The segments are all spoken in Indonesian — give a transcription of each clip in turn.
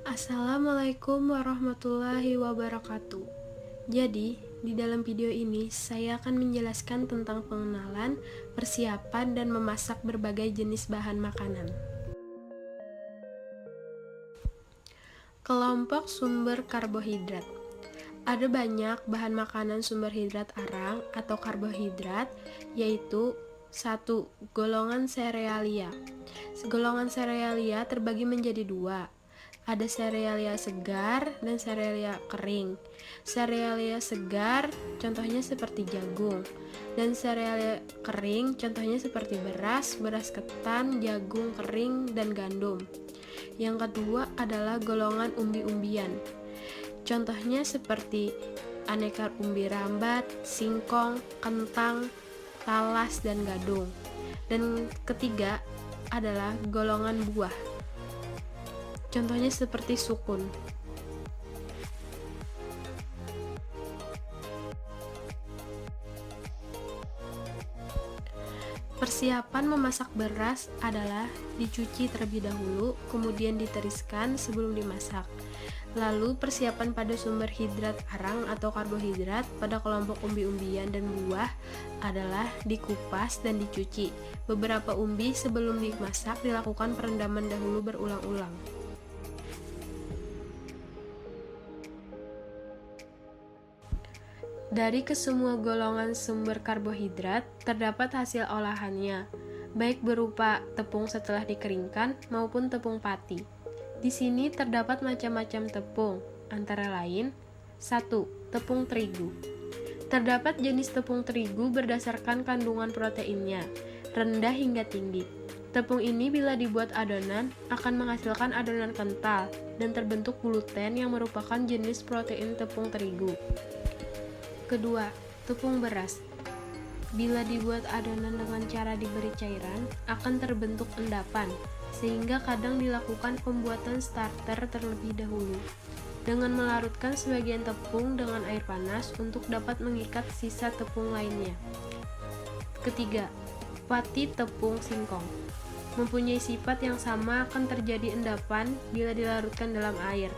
Assalamualaikum warahmatullahi wabarakatuh. Jadi, di dalam video ini saya akan menjelaskan tentang pengenalan, persiapan, dan memasak berbagai jenis bahan makanan. Kelompok sumber karbohidrat. Ada banyak bahan makanan sumber hidrat arang atau karbohidrat, yaitu 1. Golongan serealia. Golongan serealia terbagi menjadi dua. Ada serealia segar dan serealia kering. Serealia segar contohnya seperti jagung, dan serealia kering contohnya seperti beras, beras ketan, jagung kering, dan gandum. Yang kedua adalah golongan umbi-umbian. Contohnya seperti aneka umbi rambat, singkong, kentang, talas, dan gadung. Dan ketiga adalah golongan buah. Contohnya seperti sukun. Persiapan memasak beras adalah dicuci terlebih dahulu, kemudian ditiriskan sebelum dimasak. Lalu persiapan pada sumber hidrat arang atau karbohidrat pada kelompok umbi-umbian dan buah adalah dikupas dan dicuci. Beberapa umbi sebelum dimasak dilakukan perendaman dahulu berulang-ulang. Dari kesemua golongan sumber karbohidrat, terdapat hasil olahannya, baik berupa tepung setelah dikeringkan maupun tepung pati. Di sini terdapat macam-macam tepung, antara lain 1. Tepung terigu. Terdapat jenis tepung terigu berdasarkan kandungan proteinnya, rendah hingga tinggi. Tepung ini bila dibuat adonan akan menghasilkan adonan kental dan terbentuk gluten yang merupakan jenis protein tepung terigu. Kedua, tepung beras. Bila dibuat adonan dengan cara diberi cairan, akan terbentuk endapan, sehingga kadang dilakukan pembuatan starter terlebih dahulu, dengan melarutkan sebagian tepung dengan air panas untuk dapat mengikat sisa tepung lainnya. Ketiga, pati tepung singkong. Mempunyai sifat yang sama akan terjadi endapan bila dilarutkan dalam air.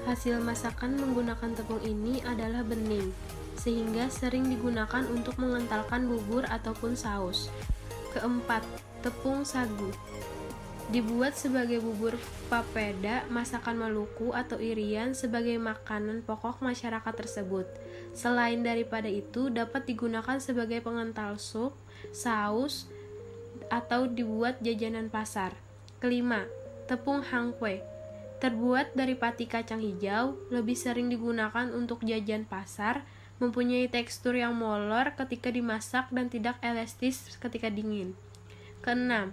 Hasil masakan menggunakan tepung ini adalah bening, sehingga sering digunakan untuk mengentalkan bubur ataupun saus. Keempat, tepung sagu. Dibuat sebagai bubur papeda masakan Maluku atau Irian sebagai makanan pokok masyarakat tersebut. Selain daripada itu, dapat digunakan sebagai pengental sup, saus, atau dibuat jajanan pasar. Kelima, tepung hangkwe. Terbuat dari pati kacang hijau, lebih sering digunakan untuk jajan pasar, mempunyai tekstur yang molor ketika dimasak dan tidak elastis ketika dingin. Keenam,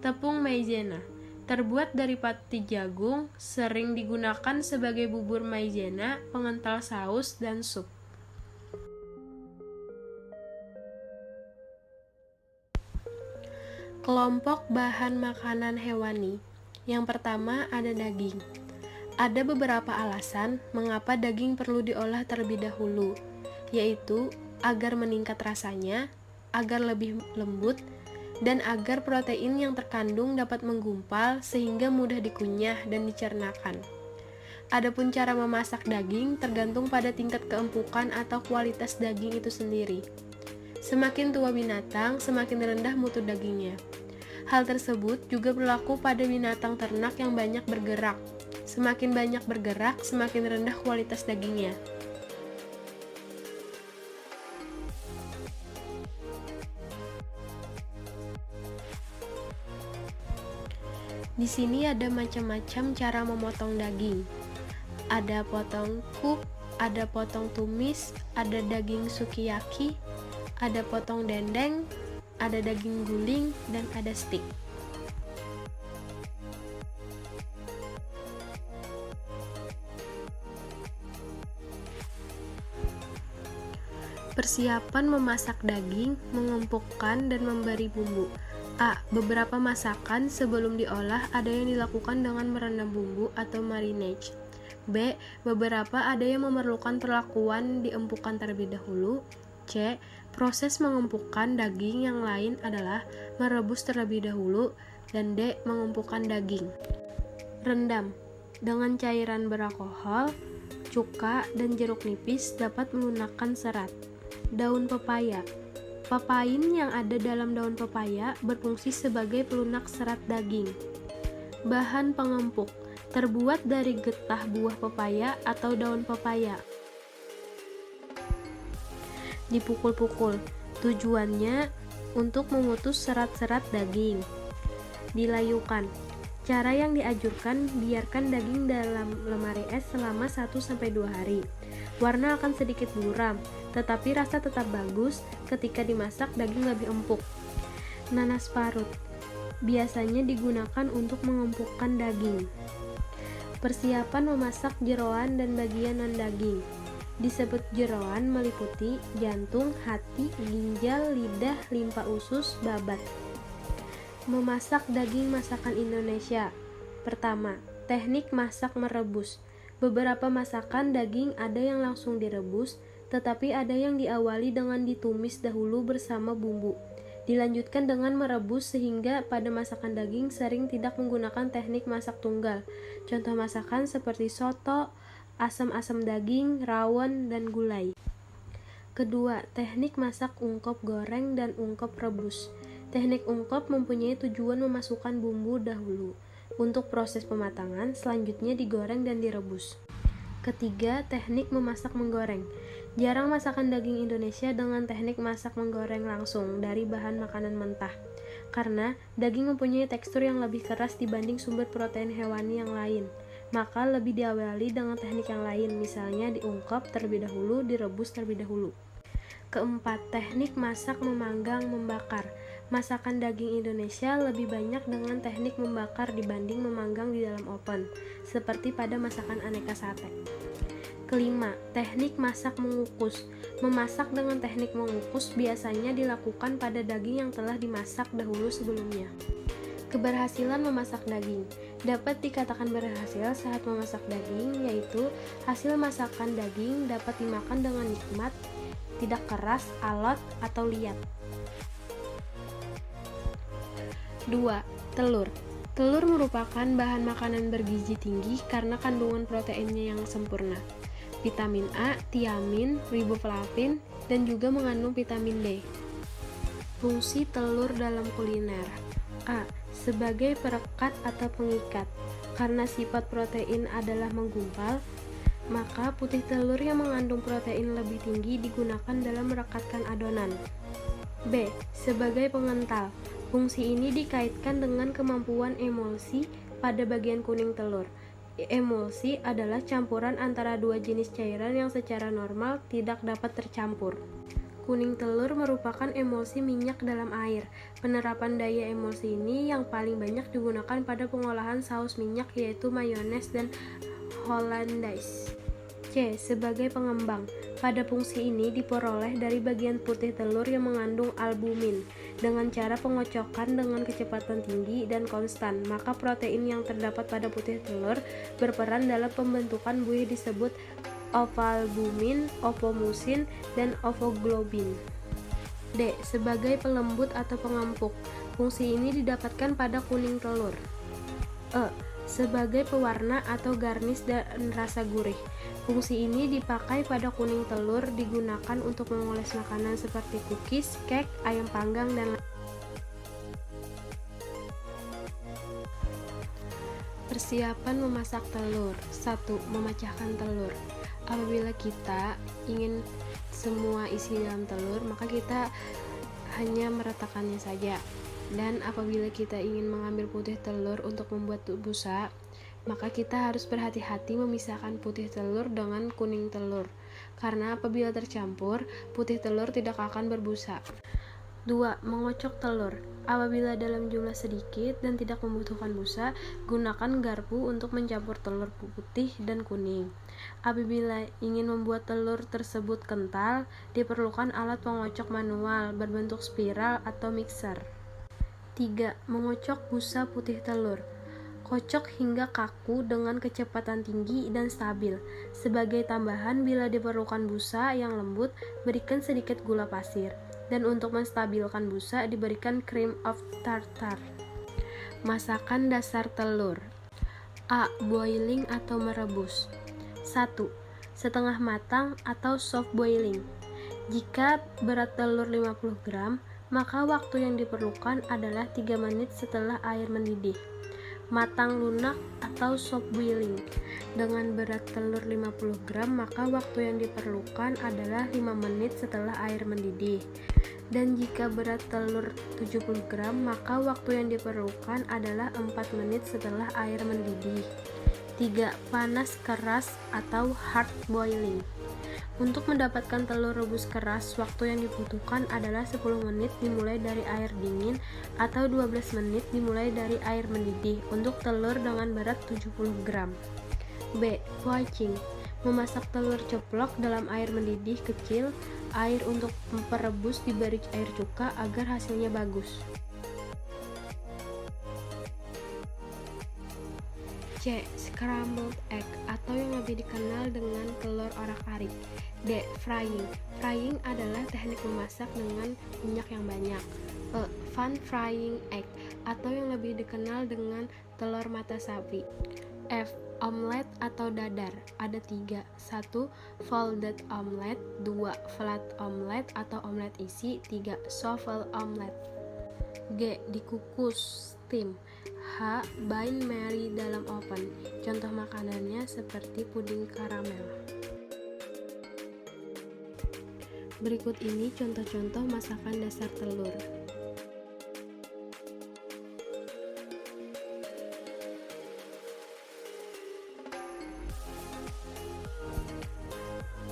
tepung maizena. Terbuat dari pati jagung, sering digunakan sebagai bubur maizena, pengental saus, dan sup. Kelompok bahan makanan hewani. Yang pertama ada daging. Ada beberapa alasan mengapa daging perlu diolah terlebih dahulu, yaitu agar meningkat rasanya, agar lebih lembut, dan agar protein yang terkandung dapat menggumpal sehingga mudah dikunyah dan dicernakan. Adapun cara memasak daging tergantung pada tingkat keempukan atau kualitas daging itu sendiri. Semakin tua binatang, semakin rendah mutu dagingnya. Hal tersebut juga berlaku pada binatang ternak yang banyak bergerak. Semakin banyak bergerak, semakin rendah kualitas dagingnya. Di sini ada macam-macam cara memotong daging. Ada potong kup, ada potong tumis, ada daging sukiyaki, ada potong dendeng, ada daging guling, dan ada steak. Persiapan memasak daging, mengumpulkan dan memberi bumbu. A. Beberapa masakan sebelum diolah ada yang dilakukan dengan merendam bumbu atau marinade. B. Beberapa ada yang memerlukan perlakuan diempukkan terlebih dahulu. C. Proses mengempukkan daging yang lain adalah merebus terlebih dahulu. Dan D. Mengumpulkan daging. Rendam. Dengan cairan beralkohol, cuka, dan jeruk nipis dapat melunakkan serat. Daun pepaya. Papain yang ada dalam daun pepaya berfungsi sebagai pelunak serat daging. Bahan pengempuk terbuat dari getah buah pepaya atau daun pepaya. Dipukul-pukul, tujuannya untuk memutus serat-serat daging. Dilayukan. Cara yang dianjurkan, biarkan daging dalam lemari es selama 1-2 hari. Warna akan sedikit buram, tetapi rasa tetap bagus ketika dimasak daging lebih empuk. Nanas parut. Biasanya digunakan untuk mengempukkan daging. Persiapan memasak jeroan dan bagian non-daging. Disebut jeroan meliputi jantung, hati, ginjal, lidah, limpa usus, babat. Memasak daging masakan Indonesia. Pertama, teknik masak merebus. Beberapa masakan daging ada yang langsung direbus, tetapi ada yang diawali dengan ditumis dahulu bersama bumbu. Dilanjutkan dengan merebus sehingga pada masakan daging sering tidak menggunakan teknik masak tunggal. Contoh masakan seperti soto, asam-asam daging, rawon, dan gulai. Kedua, teknik masak ungkep goreng dan ungkep rebus. Teknik ungkep mempunyai tujuan memasukkan bumbu dahulu. Untuk proses pematangan, selanjutnya digoreng dan direbus. Ketiga, teknik memasak menggoreng. Jarang masakan daging Indonesia dengan teknik masak menggoreng langsung dari bahan makanan mentah, karena daging mempunyai tekstur yang lebih keras dibanding sumber protein hewani yang lain. Maka lebih diawali dengan teknik yang lain, misalnya diungkep terlebih dahulu, direbus terlebih dahulu. Keempat, teknik masak memanggang membakar. Masakan daging Indonesia lebih banyak dengan teknik membakar dibanding memanggang di dalam oven, seperti pada masakan aneka sate. Kelima, teknik masak mengukus. Memasak dengan teknik mengukus biasanya dilakukan pada daging yang telah dimasak dahulu sebelumnya. Keberhasilan memasak daging dapat dikatakan berhasil saat memasak daging, yaitu hasil masakan daging dapat dimakan dengan nikmat, tidak keras, alot, atau liat. 2. Telur. Telur merupakan bahan makanan bergizi tinggi karena kandungan proteinnya yang sempurna. Vitamin A, tiamin, riboflavin, dan juga mengandung vitamin D. Fungsi telur dalam kuliner. A. Sebagai perekat atau pengikat. Karena sifat protein adalah menggumpal, maka putih telur yang mengandung protein lebih tinggi digunakan dalam merekatkan adonan. B. Sebagai pengental. Fungsi ini dikaitkan dengan kemampuan emulsi pada bagian kuning telur. Emulsi adalah campuran antara dua jenis cairan yang secara normal tidak dapat tercampur. Kuning telur merupakan emulsi minyak dalam air. Penerapan daya emulsi ini yang paling banyak digunakan pada pengolahan saus minyak, yaitu mayones dan hollandaise. C. Sebagai pengembang. Pada fungsi ini diperoleh dari bagian putih telur yang mengandung albumin. Dengan cara pengocokan dengan kecepatan tinggi dan konstan, maka protein yang terdapat pada putih telur berperan dalam pembentukan buih disebut ovalbumin, ovomucin, dan ovoglobin. D. Sebagai pelembut atau pengempuk. Fungsi ini didapatkan pada kuning telur. E. Sebagai pewarna atau garnis dan rasa gurih. Fungsi ini dipakai pada kuning telur, digunakan untuk mengoles makanan seperti cookies, cake, ayam panggang, dan lain. Persiapan memasak telur. 1. Memecahkan telur. Apabila kita ingin semua isi dalam telur, maka kita hanya meratakannya saja. Dan apabila kita ingin mengambil putih telur untuk membuat busa, maka kita harus berhati-hati memisahkan putih telur dengan kuning telur, karena apabila tercampur, putih telur tidak akan berbusa. 2. Mengocok telur. Apabila dalam jumlah sedikit dan tidak membutuhkan busa, gunakan garpu untuk mencampur telur putih dan kuning. Apabila ingin membuat telur tersebut kental, diperlukan alat pengocok manual berbentuk spiral atau mixer. 3. Mengocok busa putih telur. Kocok hingga kaku dengan kecepatan tinggi dan stabil. Sebagai tambahan, bila diperlukan busa yang lembut, berikan sedikit gula pasir. Dan untuk menstabilkan busa, diberikan cream of tartar. Masakan dasar telur. A. Boiling atau merebus. 1. Setengah matang atau soft boiling. Jika berat telur 50 gram, maka waktu yang diperlukan adalah 3 menit setelah air mendidih. Matang lunak atau soft boiling. Dengan berat telur 50 gram, maka waktu yang diperlukan adalah 5 menit setelah air mendidih. Dan jika berat telur 70 gram, maka waktu yang diperlukan adalah 4 menit setelah air mendidih. 3. Panas keras atau hard boiling. Untuk mendapatkan telur rebus keras, waktu yang dibutuhkan adalah 10 menit dimulai dari air dingin atau 12 menit dimulai dari air mendidih untuk telur dengan berat 70 gram. B. Poaching. Memasak telur ceplok dalam air mendidih kecil. Air untuk memperebus diberi air cuka agar hasilnya bagus. C. Scrambled egg atau yang lebih dikenal dengan telur orak-arik. D. Frying. Frying adalah teknik memasak dengan minyak yang banyak. E. Pan frying egg atau yang lebih dikenal dengan telur mata sapi. F. Omelet atau dadar. Ada 3. 1. Folded omelet. 2. Flat omelet atau omelet isi. 3. Shuffle omelet. G. Dikukus, steam. H. Bain Marie dalam oven. Contoh makanannya seperti puding karamel. Berikut ini contoh-contoh masakan dasar telur.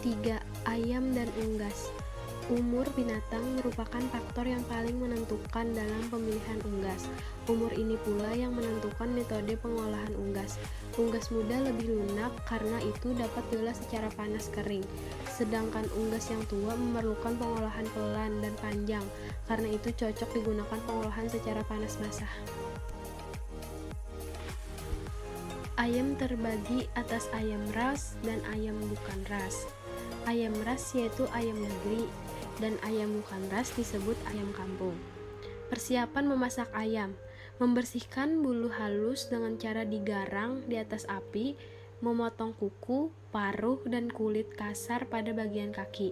3. Ayam dan unggas. Umur binatang merupakan faktor yang paling menentukan dalam pemilihan unggas. Umur ini pula yang menentukan metode pengolahan unggas. Unggas muda lebih lunak karena itu dapat diolah secara panas kering. Sedangkan unggas yang tua memerlukan pengolahan pelan dan panjang, karena itu cocok digunakan pengolahan secara panas basah. Ayam terbagi atas ayam ras dan ayam bukan ras. Ayam ras yaitu ayam negeri, dan ayam bukan ras disebut ayam kampung. Persiapan memasak ayam: membersihkan bulu halus dengan cara digarang di atas api, memotong kuku, paruh, dan kulit kasar pada bagian kaki,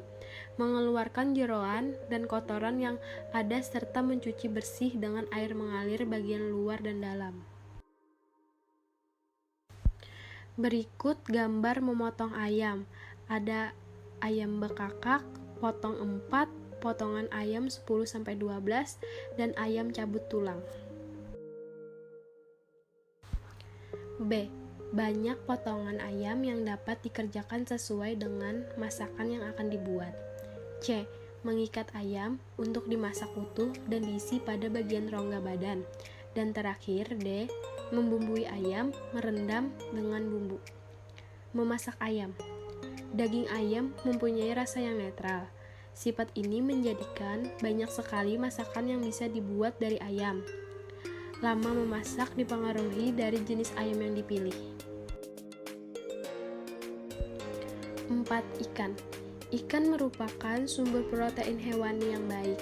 mengeluarkan jeroan dan kotoran yang ada serta mencuci bersih dengan air mengalir bagian luar dan dalam. Berikut gambar memotong ayam. Ada ayam bekakak, potong 4, potongan ayam 10-12, dan ayam cabut tulang. B. Banyak potongan ayam yang dapat dikerjakan sesuai dengan masakan yang akan dibuat. C. Mengikat ayam untuk dimasak utuh dan diisi pada bagian rongga badan. Dan terakhir, D. Membumbui ayam, merendam dengan bumbu. Memasak ayam. Daging ayam mempunyai rasa yang netral. Sifat ini menjadikan banyak sekali masakan yang bisa dibuat dari ayam. Lama memasak dipengaruhi dari jenis ayam yang dipilih. 4. Ikan. Ikan merupakan sumber protein hewani yang baik,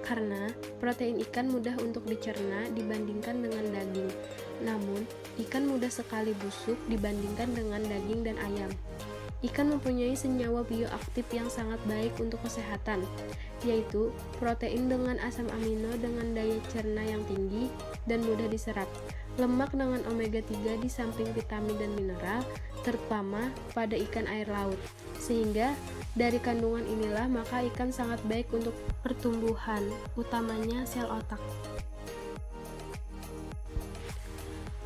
karena protein ikan mudah untuk dicerna dibandingkan dengan daging. Namun, ikan mudah sekali busuk dibandingkan dengan daging dan ayam. Ikan mempunyai senyawa bioaktif yang sangat baik untuk kesehatan, yaitu protein dengan asam amino dengan daya cerna yang tinggi dan mudah diserap, lemak dengan omega 3 di samping vitamin dan mineral, terutama pada ikan air laut. Sehingga dari kandungan inilah maka ikan sangat baik untuk pertumbuhan, utamanya sel otak.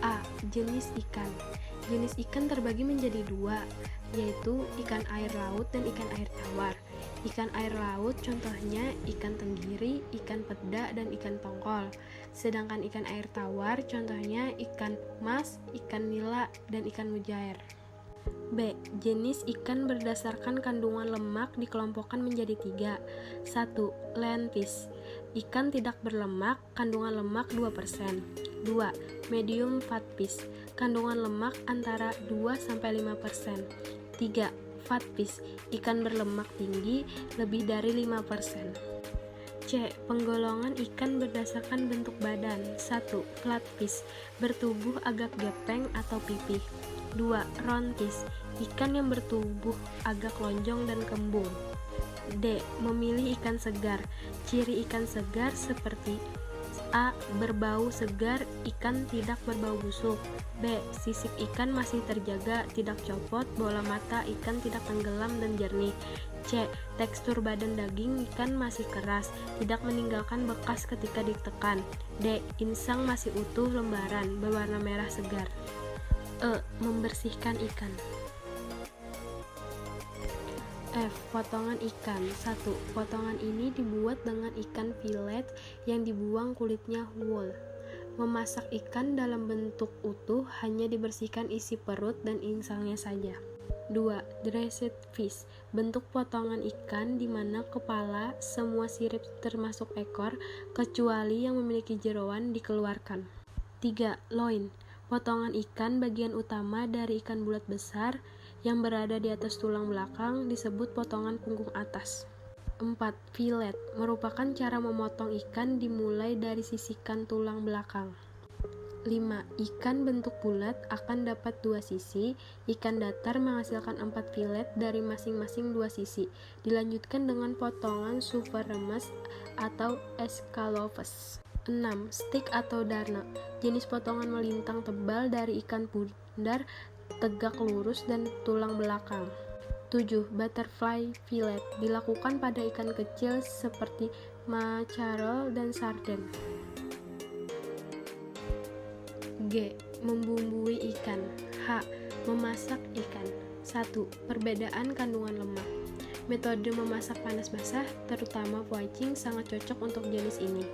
A. Jenis ikan. Jenis ikan terbagi menjadi 2, yaitu ikan air laut dan ikan air tawar. Ikan air laut contohnya ikan tenggiri, ikan peda, dan ikan tongkol. Sedangkan ikan air tawar contohnya ikan mas, ikan nila, dan ikan mujair. B. Jenis ikan berdasarkan kandungan lemak dikelompokkan menjadi 3. 1. Lean fish. Ikan tidak berlemak, kandungan lemak 2%. 2. Medium fat fish. Kandungan lemak antara 2-5%. 3. Fat fish. Ikan berlemak tinggi lebih dari 5%. C. Penggolongan ikan berdasarkan bentuk badan. 1. Flatfish, bertubuh agak gepeng atau pipih. 2. Roundfish, ikan yang bertubuh agak lonjong dan kembung. D. Memilih ikan segar. Ciri ikan segar seperti A. Berbau segar, ikan tidak berbau busuk. B. Sisik ikan masih terjaga, tidak copot, bola mata ikan tidak tenggelam dan jernih. C. Tekstur badan daging ikan masih keras, tidak meninggalkan bekas ketika ditekan. D. Insang masih utuh lembaran, berwarna merah segar. E. Membersihkan ikan. F. Potongan ikan. 1. Potongan ini dibuat dengan ikan filet yang dibuang kulitnya whole. Memasak ikan dalam bentuk utuh hanya dibersihkan isi perut dan insangnya saja. 2. Dressed fish, bentuk potongan ikan di mana kepala, semua sirip termasuk ekor, kecuali yang memiliki jeroan dikeluarkan. 3. Loin, potongan ikan bagian utama dari ikan bulat besar yang berada di atas tulang belakang disebut potongan punggung atas. 4. Fillet, merupakan cara memotong ikan dimulai dari sisikan tulang belakang. 5. Ikan bentuk bulat akan dapat 2 sisi. Ikan datar menghasilkan 4 fillet dari masing-masing 2 sisi. Dilanjutkan dengan potongan super remes atau escalopes. 6. Stick atau darna, jenis potongan melintang tebal dari ikan pudar tegak lurus dan tulang belakang. 7. Butterfly fillet, dilakukan pada ikan kecil seperti mackerel dan sarden. G. Membumbui ikan. H. Memasak ikan. 1. Perbedaan kandungan lemak. Metode memasak panas basah, terutama poaching, sangat cocok untuk jenis ini.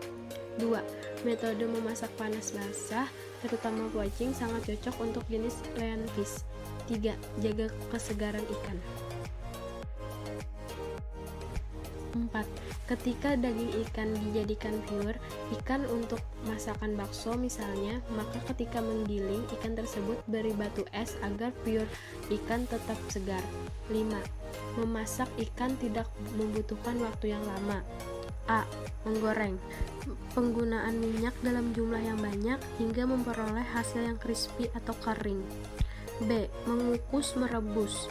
2. Metode memasak panas basah, terutama poaching, sangat cocok untuk jenis lionfish. 3. Jaga kesegaran ikan. 4. Ketika daging ikan dijadikan pure ikan untuk masakan bakso misalnya, maka ketika menggiling ikan tersebut beri batu es agar pure ikan tetap segar. 5. Memasak ikan tidak membutuhkan waktu yang lama. A. Menggoreng, penggunaan minyak dalam jumlah yang banyak hingga memperoleh hasil yang crispy atau kering. B. Mengukus merebus,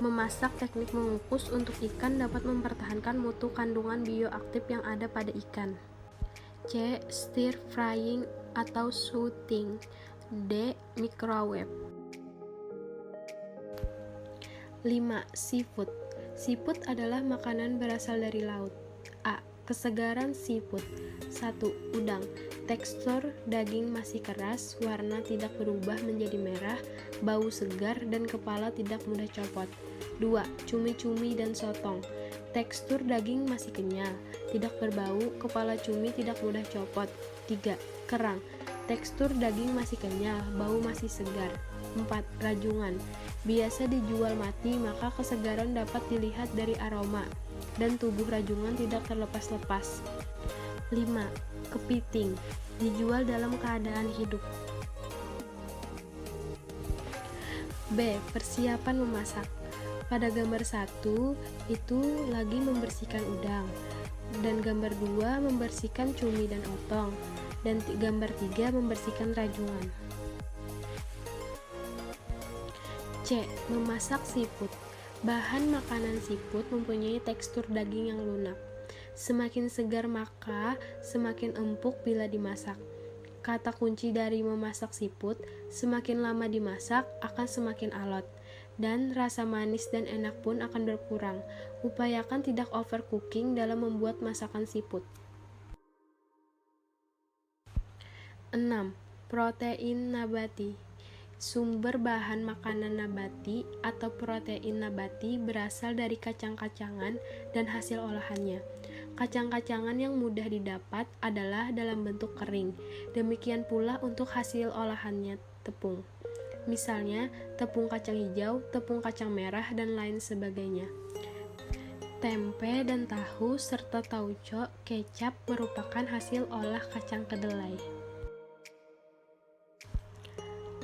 memasak teknik mengukus untuk ikan dapat mempertahankan mutu kandungan bioaktif yang ada pada ikan. C. Stir frying atau sautéing. D. Microwave. 5. Seafood. Seafood adalah makanan berasal dari laut. A. Kesegaran seafood. 1. Udang, tekstur daging masih keras, warna tidak berubah menjadi merah, bau segar dan kepala tidak mudah copot. 2. Cumi-cumi dan sotong, tekstur daging masih kenyal, tidak berbau, kepala cumi tidak mudah copot. 3. Kerang, tekstur daging masih kenyal, bau masih segar. 4. Rajungan, biasa dijual mati, maka kesegaran dapat dilihat dari aroma dan tubuh rajungan tidak terlepas-lepas. 5. Kepiting, dijual dalam keadaan hidup. B. Persiapan memasak. Pada gambar 1 itu lagi membersihkan udang, dan gambar 2 membersihkan cumi dan otong, dan gambar 3 membersihkan rajungan. C. Memasak seafood. Bahan makanan seafood mempunyai tekstur daging yang lunak. Semakin segar maka semakin empuk bila dimasak. Kata kunci dari memasak seafood, semakin lama dimasak akan semakin alot, dan rasa manis dan enak pun akan berkurang. Upayakan tidak overcooking dalam membuat masakan seafood. 6. Protein nabati. Sumber bahan makanan nabati atau protein nabati berasal dari kacang-kacangan dan hasil olahannya. Kacang-kacangan yang mudah didapat adalah dalam bentuk kering. Demikian pula untuk hasil olahannya tepung. Misalnya, tepung kacang hijau, tepung kacang merah, dan lain sebagainya. Tempe dan tahu serta tauco, kecap merupakan hasil olah kacang kedelai.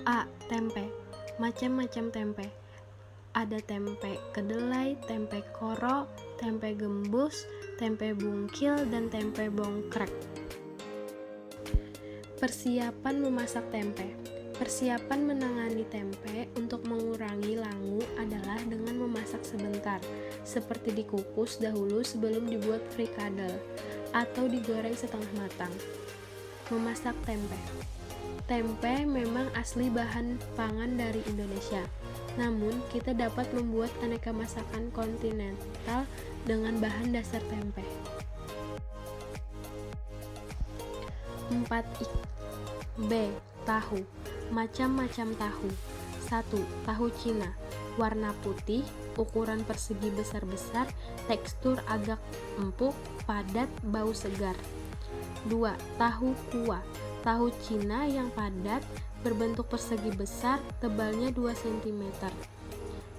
A. Tempe. Macam-macam tempe. Ada tempe kedelai, tempe koro, tempe gembus, tempe bungkil, dan tempe bongkrek. Persiapan memasak tempe. Persiapan menangani tempe untuk mengurangi langu adalah dengan memasak sebentar, seperti dikukus dahulu sebelum dibuat frikadel, atau digoreng setengah matang. Memasak tempe. Tempe memang asli bahan pangan dari Indonesia, namun kita dapat membuat aneka masakan kontinental dengan bahan dasar tempe. 4. B. Tahu. Macam-macam tahu. 1. Tahu Cina. Warna putih, ukuran persegi besar-besar, tekstur agak empuk, padat, bau segar. 2. Tahu kuah. Tahu Cina yang padat, berbentuk persegi besar, tebalnya 2 cm.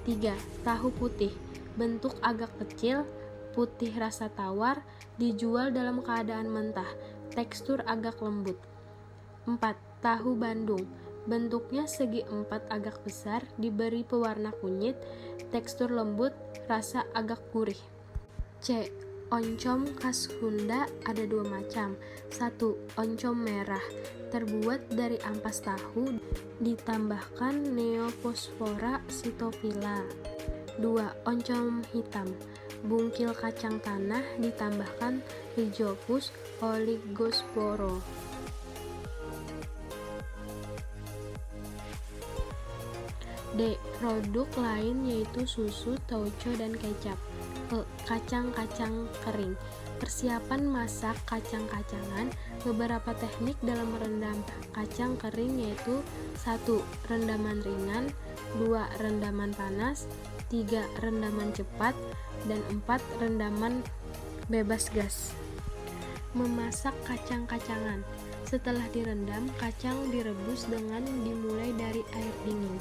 3. Tahu putih. Bentuk agak kecil, putih rasa tawar, dijual dalam keadaan mentah, tekstur agak lembut. 4. Tahu Bandung. Bentuknya segi empat agak besar, diberi pewarna kunyit, tekstur lembut, rasa agak gurih. C. Oncom khas Sunda ada 2 macam. 1. Oncom merah, terbuat dari ampas tahu, ditambahkan Neophosphora sitophylla. 2. Oncom hitam, bungkil kacang tanah, ditambahkan Rhizopus oligosporo. D. Produk lain yaitu susu, tauco, dan kecap. E. Kacang-kacang kering. Persiapan masak kacang-kacangan. Beberapa teknik dalam merendam kacang kering yaitu 1. Rendaman ringan, 2. Rendaman panas, 3. Rendaman cepat, dan 4. Rendaman bebas gas. Memasak kacang-kacangan. Setelah direndam, kacang direbus dengan dimulai dari air dingin.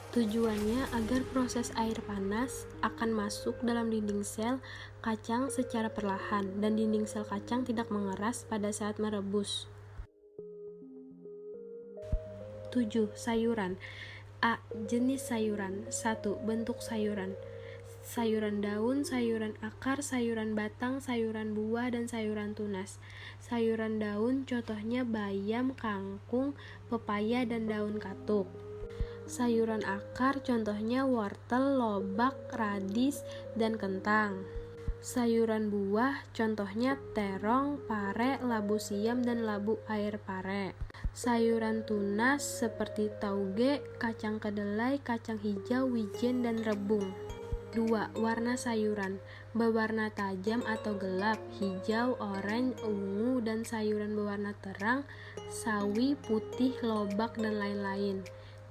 Tujuannya agar proses air panas akan masuk dalam dinding sel kacang secara perlahan dan dinding sel kacang tidak mengeras pada saat merebus. 7. Sayuran. A. Jenis sayuran. 1. Bentuk sayuran. Sayuran daun, sayuran akar, sayuran batang, sayuran buah, dan sayuran tunas. Sayuran daun contohnya bayam, kangkung, pepaya, dan daun katuk. Sayuran akar contohnya wortel, lobak, radis, dan kentang. Sayuran buah contohnya terong, pare, labu siam, dan labu air pare. Sayuran tunas seperti tauge, kacang kedelai, kacang hijau, wijen, dan rebung. 2. Warna sayuran. Berwarna tajam atau gelap, hijau, oranye, ungu, dan sayuran berwarna terang, sawi, putih, lobak, dan lain-lain.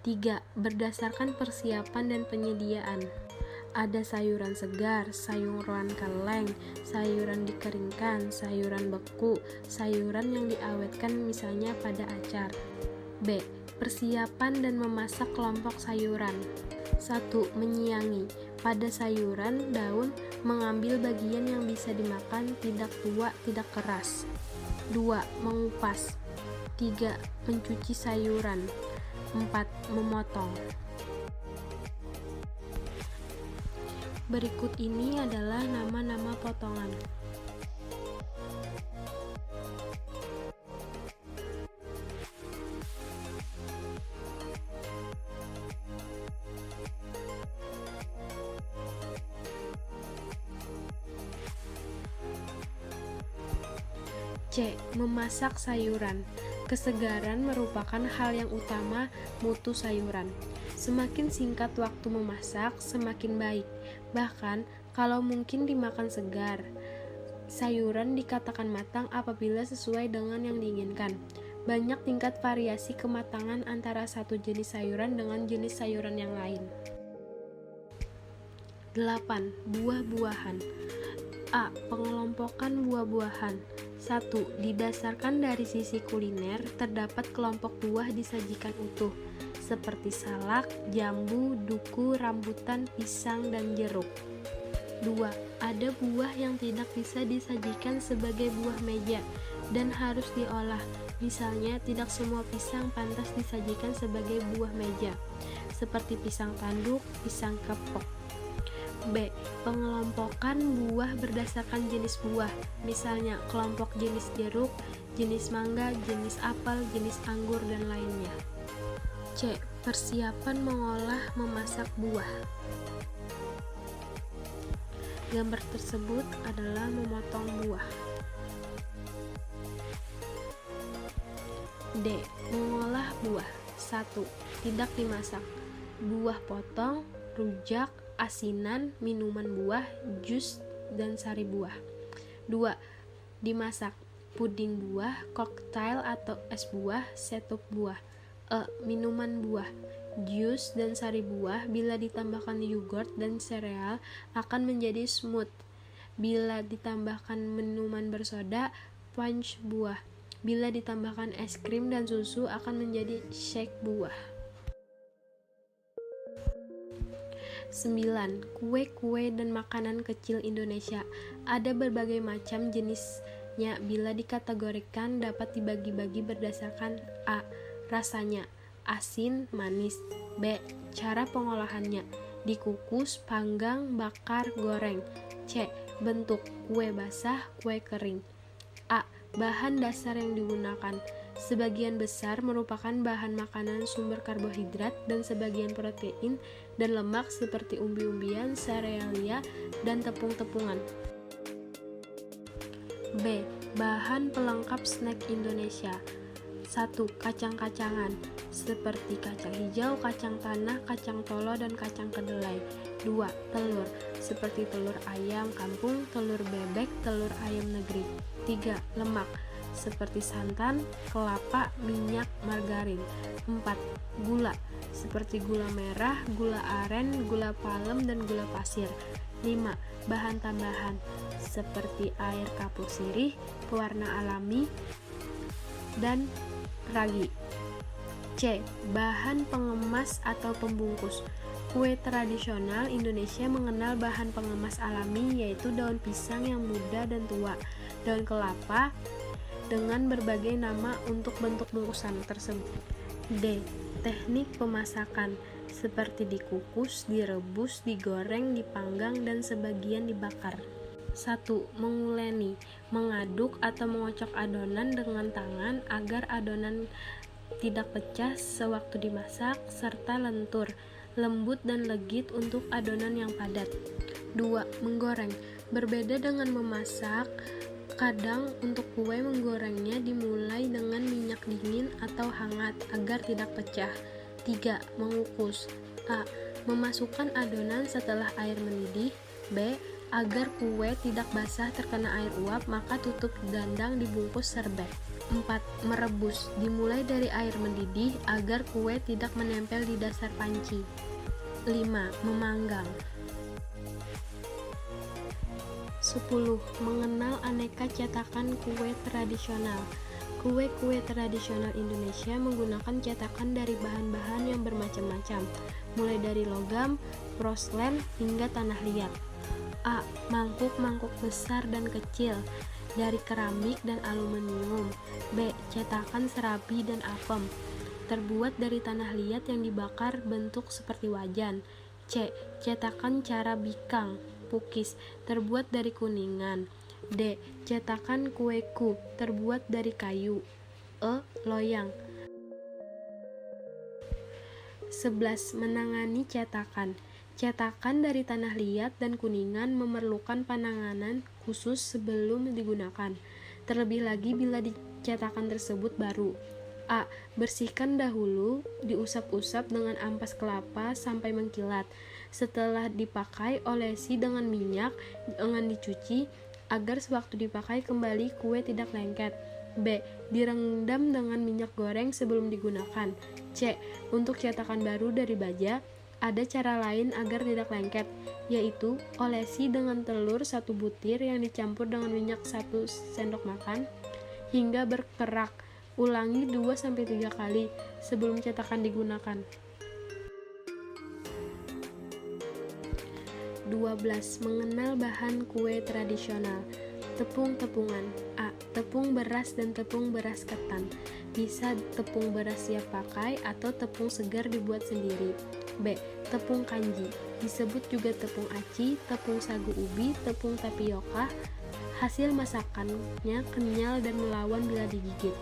3. Berdasarkan persiapan dan penyediaan. Ada sayuran segar, sayuran keleng, sayuran dikeringkan, sayuran beku, sayuran yang diawetkan misalnya pada acar. B. Persiapan dan memasak kelompok sayuran. 1. Menyiangi. Pada sayuran daun, mengambil bagian yang bisa dimakan, tidak tua, tidak keras. 2. Mengupas. 3. Mencuci sayuran. 4. Memotong. Berikut ini adalah nama-nama potongan. C. Memasak sayuran. Kesegaran merupakan hal yang utama mutu sayuran. Semakin singkat waktu memasak, semakin baik. Bahkan, kalau mungkin dimakan segar. Sayuran dikatakan matang apabila sesuai dengan yang diinginkan. Banyak tingkat variasi kematangan antara satu jenis sayuran dengan jenis sayuran yang lain. 8. Buah-buahan. A. Pengelompokan buah-buahan. 1. Didasarkan dari sisi kuliner, terdapat kelompok buah disajikan utuh, seperti salak, jambu, duku, rambutan, pisang, dan jeruk. 2. Ada buah yang tidak bisa disajikan sebagai buah meja dan harus diolah. Misalnya, tidak semua pisang pantas disajikan sebagai buah meja, seperti pisang tanduk, pisang kepok. B. Pengelompokan buah berdasarkan jenis buah, misalnya kelompok jenis jeruk, jenis mangga, jenis apel, jenis anggur, dan lainnya. C. Persiapan mengolah memasak buah. Gambar tersebut adalah memotong buah. D. Mengolah buah. 1. Tidak dimasak. Buah potong, rujak, asinan, minuman buah, jus, dan sari buah. 2. Dimasak. Puding buah, koktail atau es buah, setup buah. Minuman buah. Jus dan sari buah bila ditambahkan yogurt dan sereal akan menjadi smooth. Bila ditambahkan minuman bersoda, punch buah. Bila ditambahkan es krim dan susu akan menjadi shake buah. 9. Kue-kue dan makanan kecil Indonesia. Ada berbagai macam jenisnya bila dikategorikan dapat dibagi-bagi berdasarkan A. Rasanya, asin, manis. B. Cara pengolahannya, dikukus, panggang, bakar, goreng. C. Bentuk, kue basah, kue kering. A. Bahan dasar yang digunakan, sebagian besar merupakan bahan makanan sumber karbohidrat dan sebagian protein dan lemak seperti umbi-umbian, serealia, dan tepung-tepungan. B. Bahan pelengkap snack Indonesia. 1. Kacang-kacangan seperti kacang hijau, kacang tanah, kacang tolo, dan kacang kedelai. 2. Telur seperti telur ayam kampung, telur bebek, telur ayam negeri. 3. Lemak seperti santan, kelapa, minyak, margarin. 4. Gula seperti gula merah, gula aren, gula palem, dan gula pasir. 5. Bahan tambahan seperti air kapur sirih, pewarna alami, dan ragi. C. Bahan pengemas atau pembungkus. Kue tradisional Indonesia mengenal bahan pengemas alami yaitu daun pisang yang muda dan tua, daun kelapa, dengan berbagai nama untuk bentuk bungkusan tersebut. D. Teknik pemasakan seperti dikukus, direbus, digoreng, dipanggang, dan sebagian dibakar. 1. Menguleni, mengaduk atau mengocok adonan dengan tangan agar adonan tidak pecah sewaktu dimasak, serta lentur, lembut dan legit untuk adonan yang padat. 2. Menggoreng, berbeda dengan memasak, kadang untuk kue menggorengnya dimulai dengan minyak dingin atau hangat agar tidak pecah. 3. Mengukus. A. Memasukkan adonan setelah air mendidih. B. Agar kue tidak basah terkena air uap, maka tutup dandang dibungkus serbet. 4. Merebus, dimulai dari air mendidih agar kue tidak menempel di dasar panci. 5. Memanggang. 10. Mengenal aneka cetakan kue tradisional. Kue-kue tradisional Indonesia menggunakan cetakan dari bahan-bahan yang bermacam-macam, mulai dari logam, porselen, hingga tanah liat. A. Mangkuk-mangkuk besar dan kecil dari keramik dan aluminium. B. Cetakan serabi dan apem terbuat dari tanah liat yang dibakar bentuk seperti wajan. C. Cetakan cara bikang pukis terbuat dari kuningan. D. Cetakan kueku terbuat dari kayu. E. Loyang. 11. Menangani cetakan. Cetakan dari tanah liat dan kuningan memerlukan penanganan khusus sebelum digunakan, terlebih lagi bila cetakan tersebut baru. A. Bersihkan dahulu, diusap-usap dengan ampas kelapa sampai mengkilat. Setelah dipakai, olesi dengan minyak, jangan dicuci, agar sewaktu dipakai kembali kue tidak lengket. B. Direndam dengan minyak goreng sebelum digunakan. C. Untuk cetakan baru dari baja, ada cara lain agar tidak lengket, yaitu olesi dengan telur 1 butir yang dicampur dengan minyak 1 sendok makan hingga berkerak. Ulangi 2-3 kali sebelum cetakan digunakan. 12. Mengenal bahan kue tradisional. Tepung-tepungan. A. Tepung beras dan tepung beras ketan. Bisa tepung beras siap pakai atau tepung segar dibuat sendiri. B. Tepung kanji, disebut juga tepung aci, tepung sagu ubi, tepung tapioka. Hasil masakannya kenyal dan melawan bila digigit.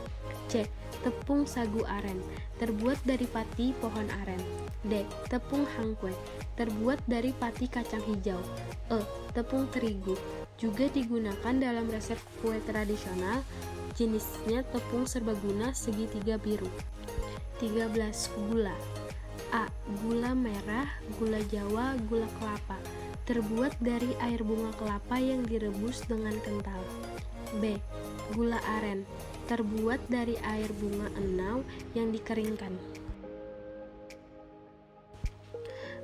C. Tepung sagu aren, terbuat dari pati pohon aren. D. Tepung hangkwe, terbuat dari pati kacang hijau. E. Tepung terigu, juga digunakan dalam resep kue tradisional. Jenisnya tepung serbaguna segitiga biru. 13. Gula. A. Gula merah, gula jawa, gula kelapa, terbuat dari air bunga kelapa yang direbus dengan kental. B. Gula aren, terbuat dari air bunga enau yang dikeringkan.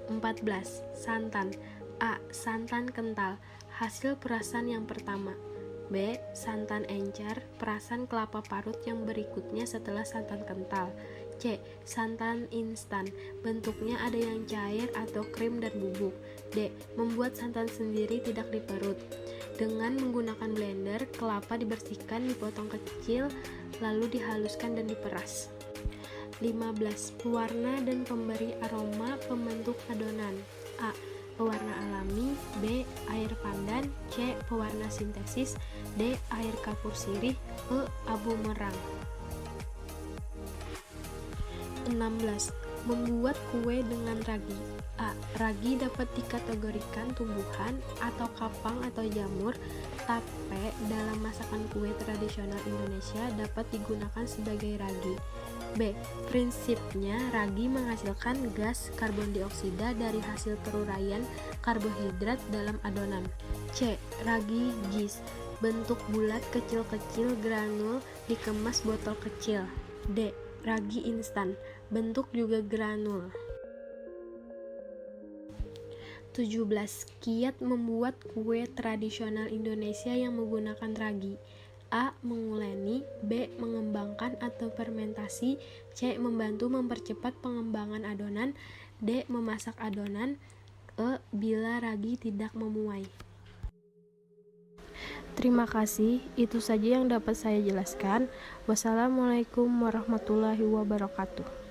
14. Santan. A. Santan kental, hasil perasan yang pertama. B. Santan encer, perasan kelapa parut yang berikutnya setelah santan kental. C. Santan instan, bentuknya ada yang cair atau krim dan bubuk. D. Membuat santan sendiri tidak diparut. Dengan menggunakan blender, kelapa dibersihkan, dipotong kecil, lalu dihaluskan dan diperas. 15. Pewarna dan pemberi aroma pembentuk adonan. A. Pewarna alami. B. Air pandan. C. Pewarna sintesis. D. Air kapur sirih. E. Abu merang. 16. Membuat kue dengan ragi. A. Ragi dapat dikategorikan tumbuhan atau kapang atau jamur. Tape dalam masakan kue tradisional Indonesia dapat digunakan sebagai ragi. B. Prinsipnya ragi menghasilkan gas karbon dioksida dari hasil peruraian karbohidrat dalam adonan. C. Ragi gis, bentuk bulat kecil-kecil granul dikemas botol kecil. D. Ragi instan, bentuk juga granul. 17. Kiat membuat kue tradisional Indonesia yang menggunakan ragi. A. Menguleni. B. Mengembangkan atau fermentasi. C. Membantu mempercepat pengembangan adonan. D. Memasak adonan. E. Bila ragi tidak memuai. Terima kasih, itu saja yang dapat saya jelaskan. Wassalamualaikum warahmatullahi wabarakatuh.